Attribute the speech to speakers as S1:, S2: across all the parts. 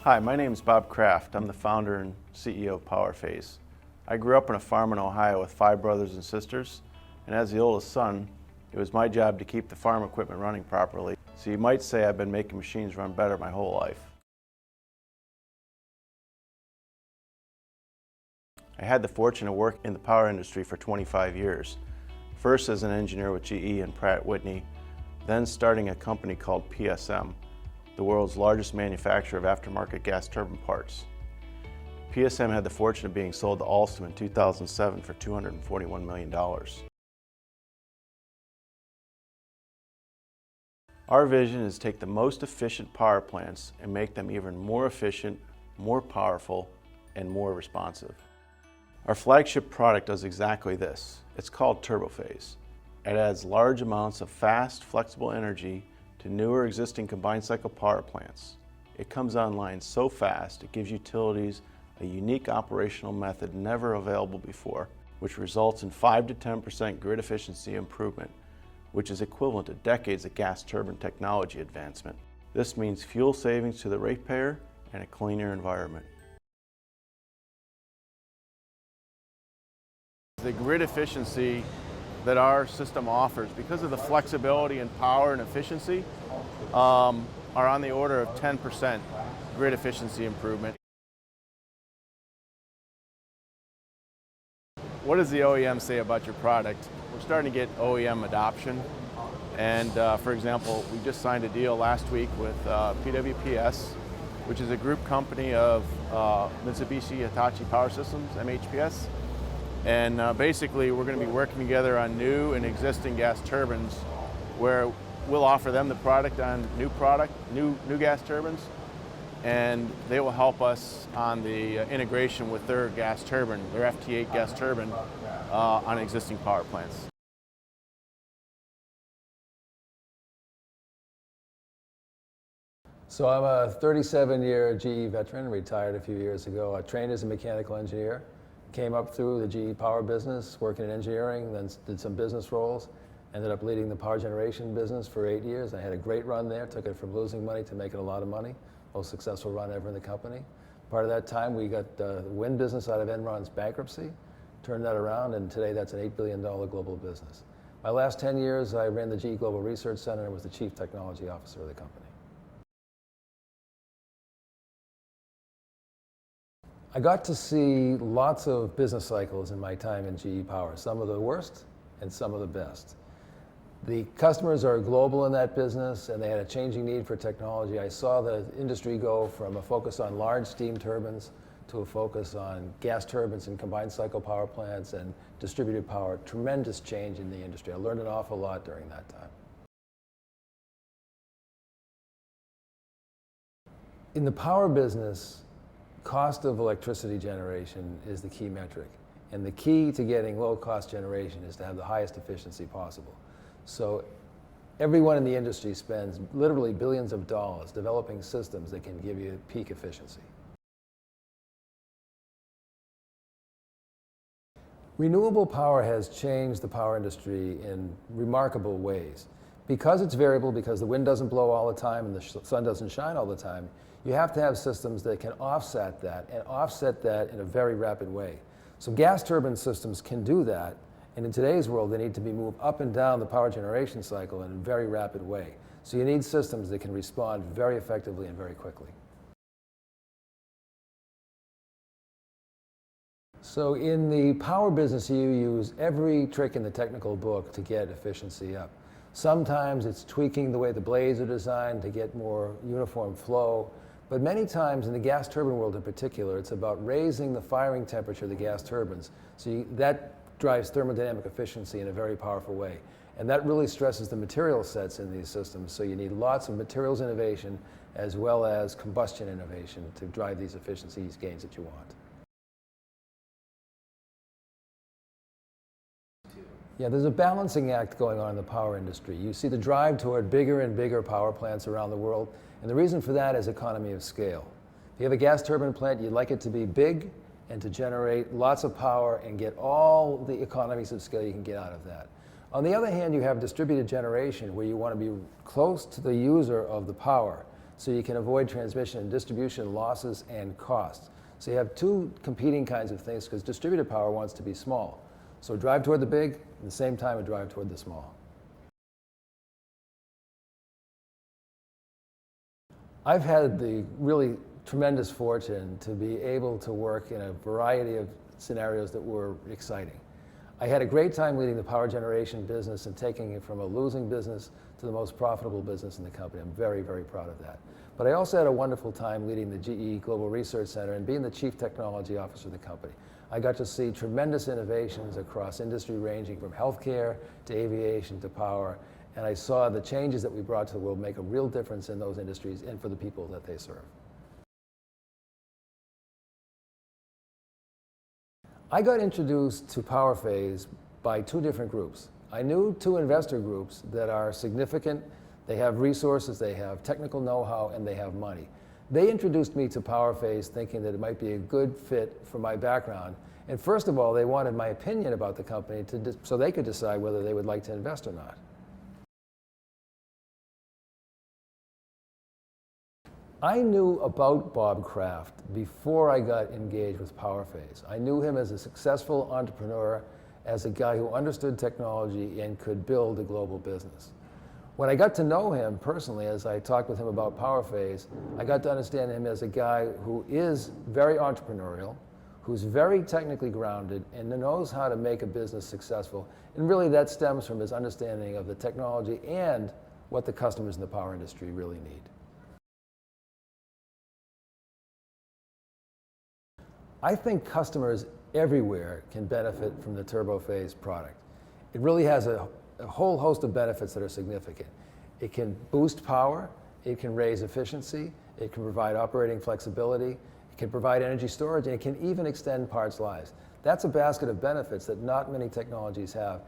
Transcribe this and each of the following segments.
S1: Hi, my name is Bob Kraft. I'm the founder and CEO of Powerphase. I grew up on a farm in Ohio with 5 brothers and sisters, and as the oldest son, it was my job to keep the farm equipment running properly. So you might say I've been making machines run better my whole life. I had the fortune to work in the power industry for 25 years. First as an engineer with GE and Pratt & Whitney, then starting a company called PSM, the world's largest manufacturer of aftermarket gas turbine parts. PSM had the fortune of being sold to Alstom in 2007 for $241 million. Our vision is to take the most efficient power plants and make them even more efficient, more powerful, and more responsive. Our flagship product does exactly this. It's called Turbophase. It adds large amounts of fast, flexible energy to newer existing combined cycle power plants. It comes online so fast it gives utilities a unique operational method never available before, which results in 5 to 10% grid efficiency improvement, which is equivalent to decades of gas turbine technology advancement. This means fuel savings to the ratepayer and a cleaner environment. The grid efficiency that our system offers, because of the flexibility and power and efficiency, are on the order of 10% grid efficiency improvement. What does the OEM say about your product? We're starting to get OEM adoption, and for example, we just signed a deal last week with PWPS, which is a group company of Mitsubishi Hitachi Power Systems, MHPS. And basically, we're going to be working together on new and existing gas turbines, where we'll offer them the product on new gas turbines, and they will help us on the integration with their gas turbine, their FT8 gas turbine, on existing power plants.
S2: So I'm a 37-year GE veteran, retired a few years ago. I trained as a mechanical engineer. Came up through the GE power business, working in engineering, then did some business roles. Ended up leading the power generation business for 8 years. I had a great run there, took it from losing money to making a lot of money. Most successful run ever in the company. Part of that time, we got the wind business out of Enron's bankruptcy, turned that around, and today that's an $8 billion global business. My last 10 years, I ran the GE Global Research Center and was the chief technology officer of the company. I got to see lots of business cycles in my time in GE Power, some of the worst and some of the best. The customers are global in that business, and they had a changing need for technology. I saw the industry go from a focus on large steam turbines to a focus on gas turbines and combined cycle power plants and distributed power. Tremendous change in the industry. I learned an awful lot during that time. In the power business, cost of electricity generation is the key metric. And the key to getting low-cost generation is to have the highest efficiency possible. So everyone in the industry spends literally billions of dollars developing systems that can give you peak efficiency. Renewable power has changed the power industry in remarkable ways. Because it's variable, because the wind doesn't blow all the time and the sun doesn't shine all the time, you have to have systems that can offset that, and offset that in a very rapid way. So gas turbine systems can do that, and in today's world, they need to be moved up and down the power generation cycle in a very rapid way. So you need systems that can respond very effectively and very quickly. So in the power business, you use every trick in the technical book to get efficiency up. Sometimes it's tweaking the way the blades are designed to get more uniform flow. But many times in the gas turbine world in particular, it's about raising the firing temperature of the gas turbines. So that drives thermodynamic efficiency in a very powerful way. And that really stresses the material sets in these systems. So you need lots of materials innovation as well as combustion innovation to drive these efficiencies gains that you want. Yeah, there's a balancing act going on in the power industry. You see the drive toward bigger and bigger power plants around the world. And the reason for that is economy of scale. If you have a gas turbine plant, you'd like it to be big and to generate lots of power and get all the economies of scale you can get out of that. On the other hand, you have distributed generation where you want to be close to the user of the power. so you can avoid transmission and distribution losses and costs. So you have two competing kinds of things because distributed power wants to be small. So drive toward the big, at the same time a drive toward the small. I've had the really tremendous fortune to be able to work in a variety of scenarios that were exciting. I had a great time leading the power generation business and taking it from a losing business to the most profitable business in the company. I'm very, very proud of that. But I also had a wonderful time leading the GE Global Research Center and being the Chief Technology Officer of the company. I got to see tremendous innovations across industry ranging from healthcare to aviation to power, and I saw the changes that we brought to the world make a real difference in those industries and for the people that they serve. I got introduced to Powerphase by two different groups. I knew two investor groups that are significant. They have resources, they have technical know-how, and they have money. They introduced me to Powerphase thinking that it might be a good fit for my background. And first of all, they wanted my opinion about the company so they could decide whether they would like to invest or not. I knew about Bob Kraft before I got engaged with Powerphase. I knew him as a successful entrepreneur, as a guy who understood technology and could build a global business. When I got to know him personally, as I talked with him about Powerphase, I got to understand him as a guy who is very entrepreneurial, who's very technically grounded, and knows how to make a business successful. And really that stems from his understanding of the technology and what the customers in the power industry really need. I think customers everywhere can benefit from the Turbophase product. It really has a whole host of benefits that are significant. It can boost power, it can raise efficiency, it can provide operating flexibility, it can provide energy storage, and it can even extend parts lives. That's a basket of benefits that not many technologies have,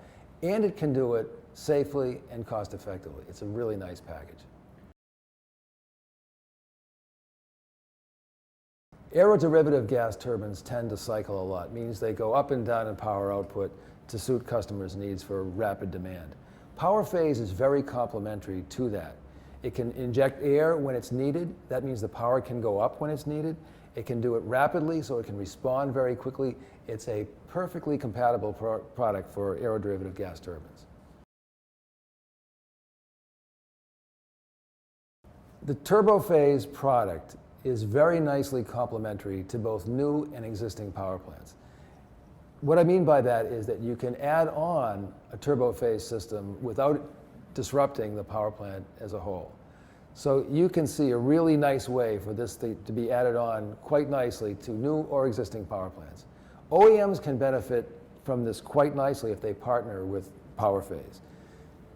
S2: and it can do it safely and cost effectively. It's a really nice package. Aeroderivative gas turbines tend to cycle a lot, means they go up and down in power output to suit customers' needs for rapid demand. Powerphase is very complementary to that. It can inject air when it's needed. That means the power can go up when it's needed. It can do it rapidly, so it can respond very quickly. It's a perfectly compatible product for aeroderivative gas turbines. The Turbophase product is very nicely complementary to both new and existing power plants. What I mean by that is that you can add on a Turbophase system without disrupting the power plant as a whole. So you can see a really nice way for this to be added on quite nicely to new or existing power plants. OEMs can benefit from this quite nicely if they partner with Powerphase.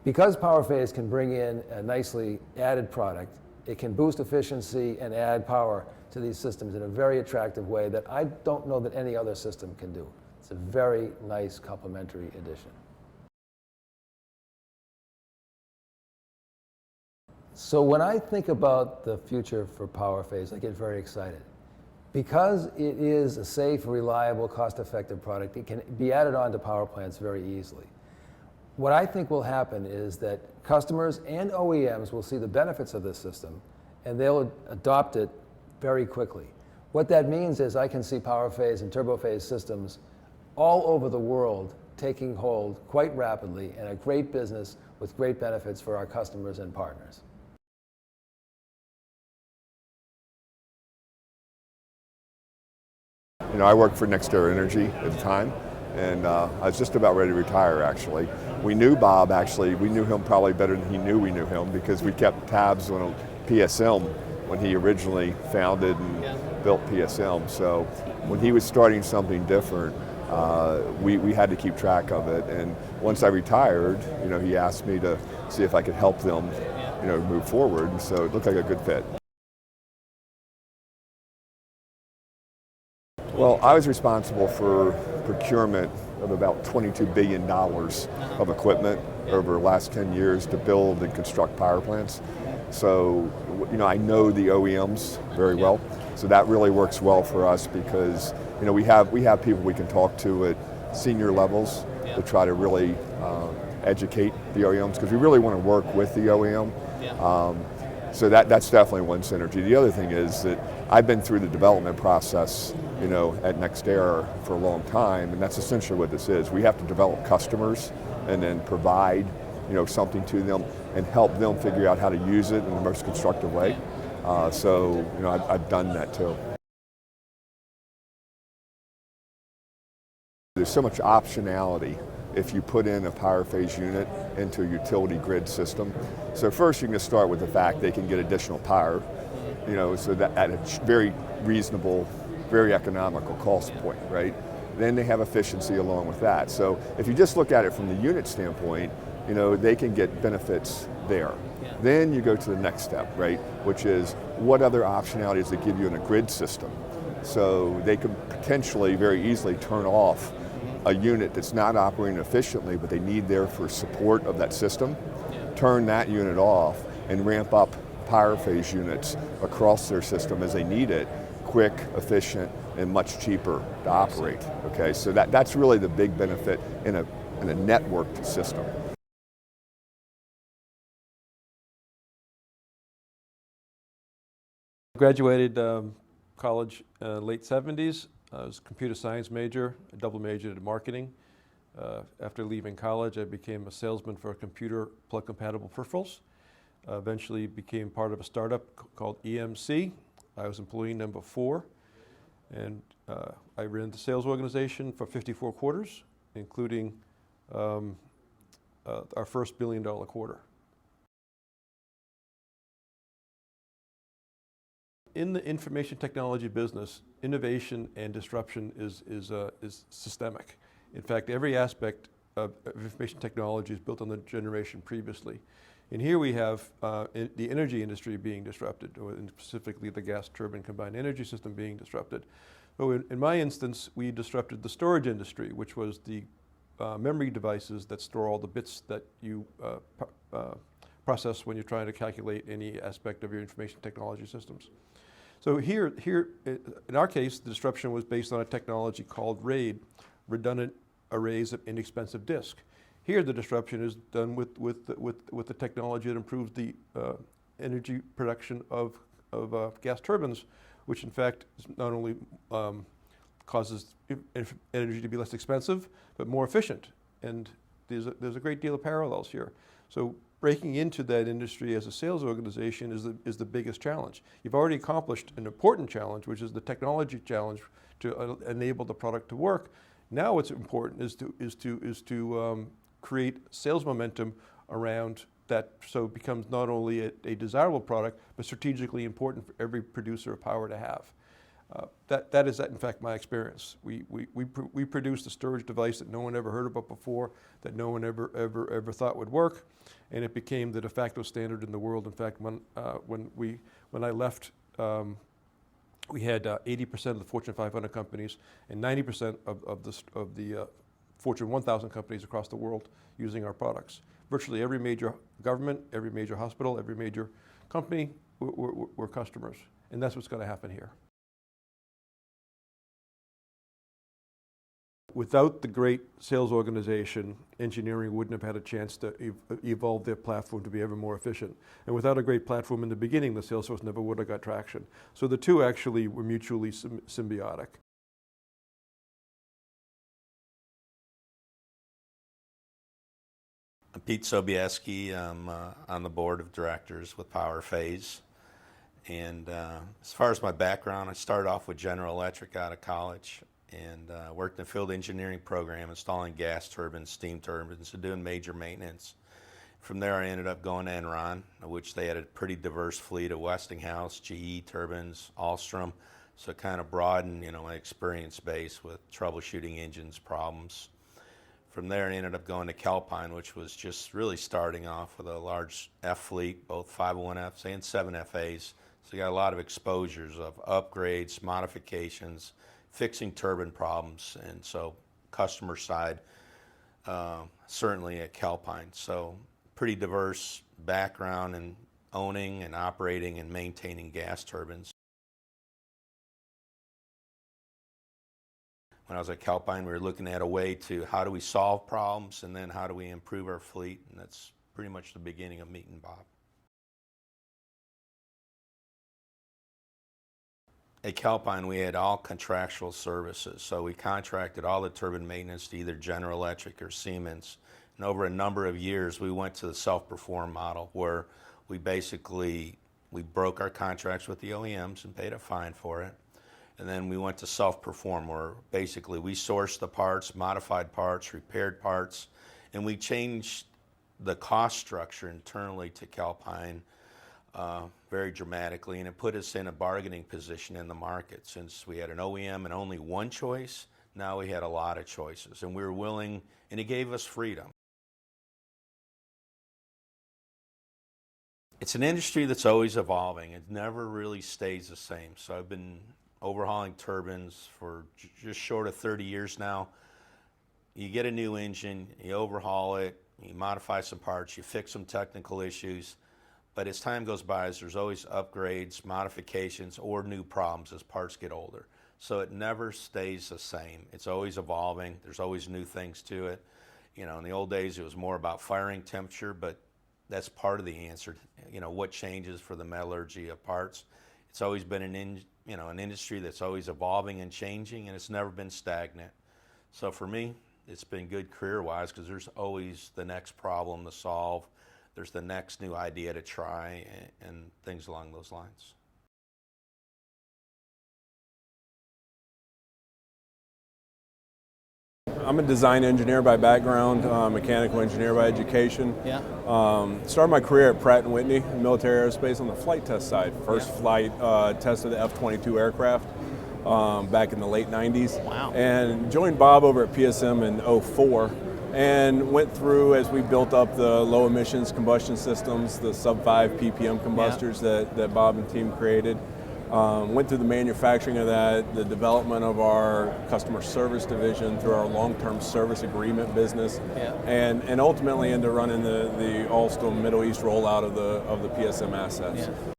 S2: Because Powerphase can bring in a nicely added product, it can boost efficiency and add power to these systems in a very attractive way that I don't know that any other system can do. It's a very nice complementary addition. So when I think about the future for Powerphase, I get very excited. Because it is a safe, reliable, cost-effective product, it can be added on to power plants very easily. What I think will happen is that customers and OEMs will see the benefits of this system and they'll adopt it very quickly. What that means is I can see Powerphase and Turbophase systems all over the world taking hold quite rapidly and a great business with great benefits for our customers and partners.
S3: You know, I worked for NextEra Energy at the time, and I was just about ready to retire, actually. We knew Bob, actually. We knew him probably better than he knew we knew him because we kept tabs on PSM when he originally founded and built PSM. So when he was starting something different, we had to keep track of it. And once I retired, you know, he asked me to see if I could help them, you know, move forward. And so it looked like a good fit. Well, I was responsible for procurement of about $22 billion of equipment over the last 10 years to build and construct power plants. So, you know, I know the OEMs very well. So that really works well for us because, you know, we have people we can talk to at senior levels to try to really educate the OEMs because we really want to work with the OEM. So that's definitely one synergy. The other thing is that I've been through the development process, at NextEra for a long time, and that's essentially what this is. We have to develop customers and then provide, something to them and help them figure out how to use it in the most constructive way. I've done that too. There's so much optionality if you put in a Powerphase unit into a utility grid system. So first you can start with the fact they can get additional power, so that at a very reasonable, very economical cost point, right? Then they have efficiency along with that. So if you just look at it from the unit standpoint, they can get benefits there. Yeah. Then you go to the next step, right? Which is what other optionalities they give you in a grid system. So they could potentially very easily turn off a unit that's not operating efficiently, but they need there for support of that system, turn that unit off and ramp up Powerphase units across their system as they need it, quick, efficient, and much cheaper to operate. Okay, so that's really the big benefit in a networked system.
S4: Graduated college late 70s. I was a computer science major, a double majored in marketing. After leaving college, I became a salesman for computer plug-compatible peripherals. Eventually became part of a startup called EMC. I was employee number 4, and I ran the sales organization for 54 quarters, including our first $1 billion quarter. In the information technology business, innovation and disruption is systemic. In fact, every aspect of information technology is built on the generation previously. And here we have the energy industry being disrupted, or specifically the gas turbine combined energy system being disrupted. So in my instance, we disrupted the storage industry, which was the memory devices that store all the bits that you process when you're trying to calculate any aspect of your information technology systems. So here, in our case, the disruption was based on a technology called RAID, redundant arrays of inexpensive disk. Here, the disruption is done with the technology that improves the energy production of gas turbines, which in fact not only causes energy to be less expensive, but more efficient. And there's a great deal of parallels here. So breaking into that industry as a sales organization is the biggest challenge. You've already accomplished an important challenge, which is the technology challenge to enable the product to work. Now what's important is to create sales momentum around that, so it becomes not only a desirable product, but strategically important for every producer of power to have. That is, in fact, my experience. We produced a storage device that no one ever heard about before, that no one ever thought would work, and it became the de facto standard in the world. In fact, when I left, we had 80% of the Fortune 500 companies and 90% of the Fortune 1000 companies across the world using our products. Virtually every major government, every major hospital, every major company were customers, and that's what's going to happen here. Without the great sales organization, engineering wouldn't have had a chance to evolve their platform to be ever more efficient. And without a great platform in the beginning, the sales force never would have got traction. So the two actually were mutually symbiotic.
S5: I'm Pete Sobieski. I'm on the board of directors with Powerphase. And as far as my background, I started off with General Electric out of college, and worked in the field engineering program installing gas turbines, steam turbines, and doing major maintenance. From there I ended up going to Enron, which they had a pretty diverse fleet of Westinghouse, GE turbines, Alstrom, so it kind of broadened my experience base with troubleshooting engines problems. From there I ended up going to Calpine, which was just really starting off with a large F fleet, both 501Fs and 7FAs, so you got a lot of exposures of upgrades, modifications, fixing turbine problems, and so customer side, certainly at Calpine. So pretty diverse background in owning and operating and maintaining gas turbines. When I was at Calpine, we were looking at a way to how do we solve problems and then how do we improve our fleet, and that's pretty much the beginning of meeting Bob. at Calpine, we had all contractual services. So we contracted all the turbine maintenance to either General Electric or Siemens. And over a number of years, we went to the self-perform model where we broke our contracts with the OEMs and paid a fine for it. And then we went to self-perform, where basically we sourced the parts, modified parts, repaired parts, and we changed the cost structure internally to Calpine very dramatically, and it put us in a bargaining position in the market. Since we had an OEM and only one choice, now we had a lot of choices, and we were willing, and it gave us freedom. It's an industry that's always evolving. It never really stays the same. So I've been overhauling turbines for just short of 30 years now. You get a new engine, you overhaul it, you modify some parts, you fix some technical issues, but as time goes by, there's always upgrades, modifications, or new problems as parts get older. So it never stays the same. It's always evolving. There's always new things to it. You know, in the old days, it was more about firing temperature, but that's part of the answer. You know, what changes for the metallurgy of parts? It's always been an industry that's always evolving and changing, and it's never been stagnant. So for me, it's been good career-wise because there's always the next problem to solve. There's the next new idea to try and things along those lines.
S6: I'm a design engineer by background, mechanical engineer by education.
S7: Yeah.
S6: Started my career at Pratt & Whitney, military aerospace, on the flight test side. First flight test of the F-22 aircraft back in the late 90s.
S7: Wow.
S6: And joined Bob over at PSM in 2004 and went through as we built up the low emissions combustion systems, the sub-5 ppm combustors that Bob and team created. Went through the manufacturing of that, the development of our customer service division through our long-term service agreement business, and ultimately into running the Alstom Middle East rollout of the PSM assets.
S7: Yeah.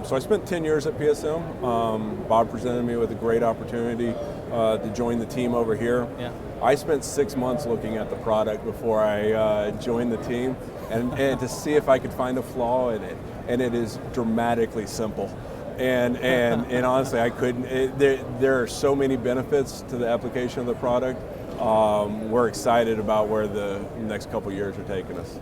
S6: So I spent 10 years at PSM. Bob presented me with a great opportunity to join the team over here.
S7: Yeah.
S6: I spent 6 months looking at the product before I joined the team and to see if I could find a flaw in it. And it is dramatically simple. And honestly, I couldn't. There are so many benefits to the application of the product. We're excited about where the next couple years are taking us.